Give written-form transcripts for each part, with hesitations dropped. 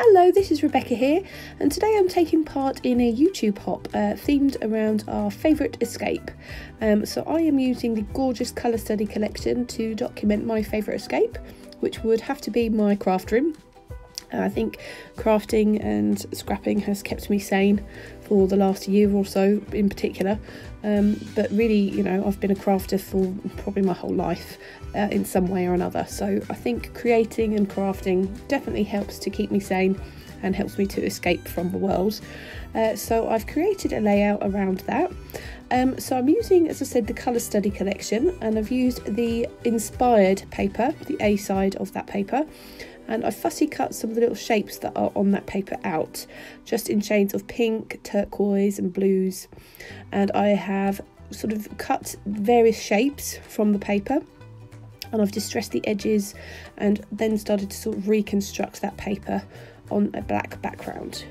Hello, this is Rebecca here, and today I'm taking part in a YouTube hop themed around our favourite escape. So I am using the gorgeous colour study collection to document my favourite escape, which would have to be my craft room. I think crafting and scrapping has kept me sane for the last year or so in particular, but really, you know, I've been a crafter for probably my whole life in some way or another, so I think creating and crafting definitely helps to keep me sane and helps me to escape from the world. So I've created a layout around that. So I'm using, as I said, the colour study collection, and I've used the inspired paper, the A side of that paper, and I fussy cut some of the little shapes that are on that paper out, just in shades of pink, turquoise and blues. And I have sort of cut various shapes from the paper, and I've distressed the edges and then started to sort of reconstruct that paper on a black background.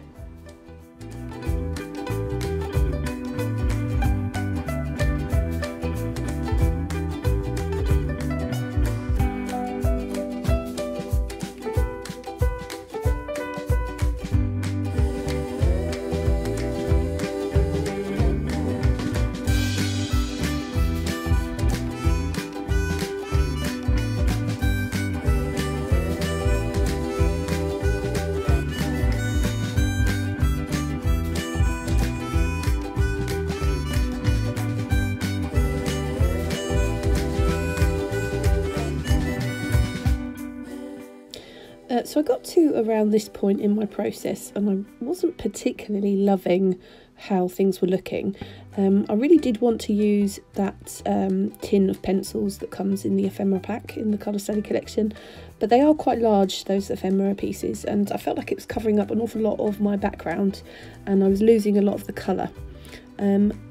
So I got to around this point in my process and I wasn't particularly loving how things were looking. I really did want to use that tin of pencils that comes in the ephemera pack in the colour study collection, but they are quite large, those ephemera pieces, and I felt like it was covering up an awful lot of my background and I was losing a lot of the colour.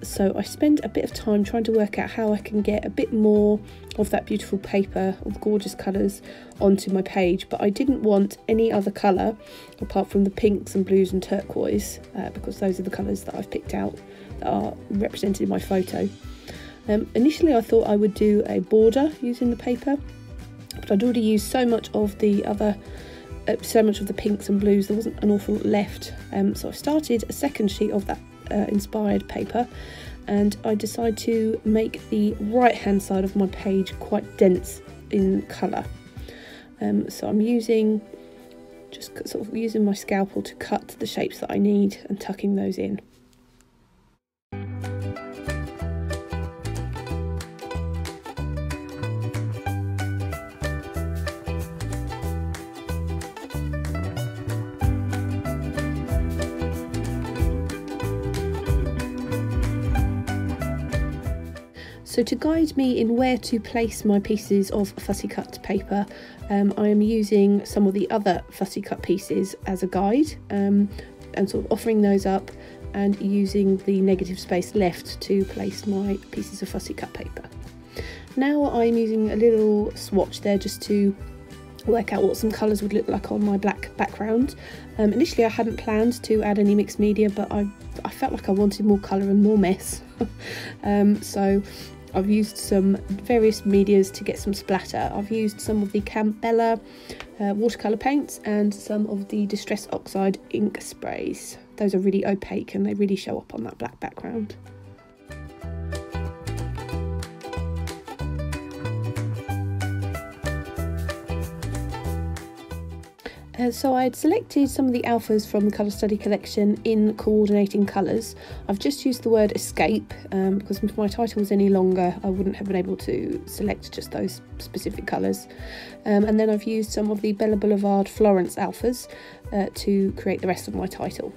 So I spent a bit of time trying to work out how I can get a bit more of that beautiful paper of gorgeous colours onto my page, but I didn't want any other colour apart from the pinks and blues and turquoise, because those are the colours that I've picked out that are represented in my photo. Initially I thought I would do a border using the paper, but I'd already used so much of the pinks and blues, there wasn't an awful lot left. So I started a second sheet of that inspired paper, and I decided to make the right hand side of my page quite dense in colour. So I'm using my scalpel to cut the shapes that I need and tucking those in. So to guide me in where to place my pieces of fussy cut paper, I am using some of the other fussy cut pieces as a guide, and sort of offering those up and using the negative space left to place my pieces of fussy cut paper. Now I'm using a little swatch there just to work out what some colours would look like on my black background. Initially I hadn't planned to add any mixed media, but I felt like I wanted more colour and more mess. So I've used some various medias to get some splatter. I've used some of the Campbella watercolour paints and some of the Distress Oxide ink sprays. Those are really opaque and they really show up on that black background. So I had selected some of the alphas from the colour study collection in coordinating colours. I've just used the word escape because if my title was any longer I wouldn't have been able to select just those specific colours. And then I've used some of the Bella Boulevard Florence alphas to create the rest of my title.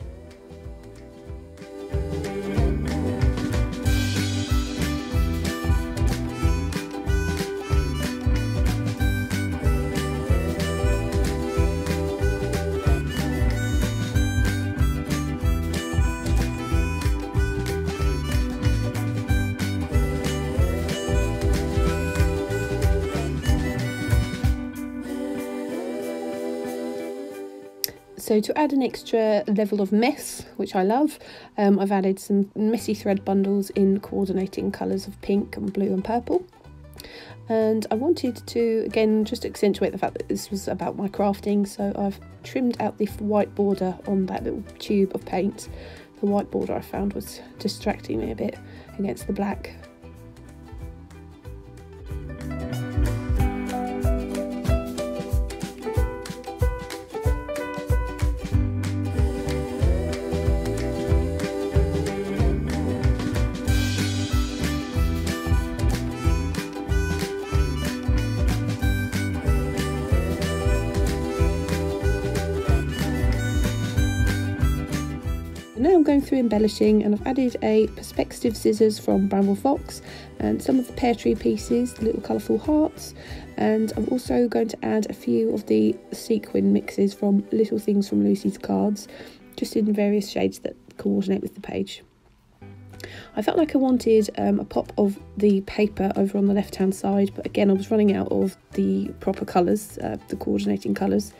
So to add an extra level of mess, which I love, I've added some messy thread bundles in coordinating colours of pink and blue and purple. and I wanted to again just accentuate the fact that this was about my crafting, so I've trimmed out the white border on that little tube of paint. The white border I found was distracting me a bit against the black. Now I'm going through embellishing, and I've added a perspective scissors from Bramble Fox and some of the Peartree Pieces, the little colourful hearts, and I'm also going to add a few of the sequin mixes from Little Things from Lucy's Cards, just in various shades that coordinate with the page. I felt like I wanted a pop of the paper over on the left hand side, but again I was running out of the proper colours, the coordinating colours,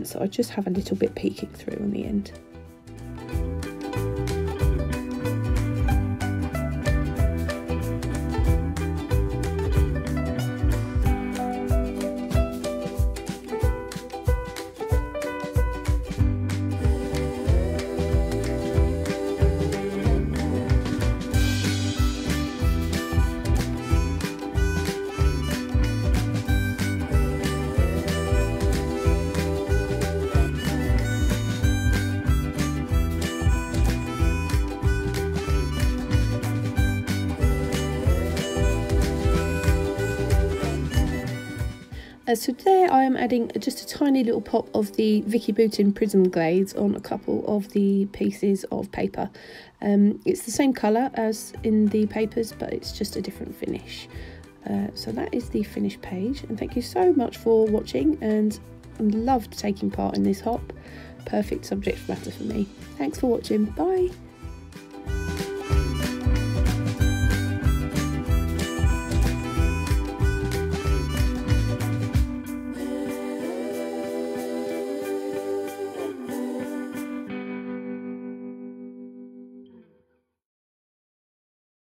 so I just have a little bit peeking through on the end. So there I am adding just a tiny little pop of the Vicki Boutin Prism Glaze on a couple of the pieces of paper. It's the same colour as in the papers, but it's just a different finish. So that is the finished page, and thank you so much for watching, and I loved taking part in this hop. Perfect subject matter for me. Thanks for watching, bye!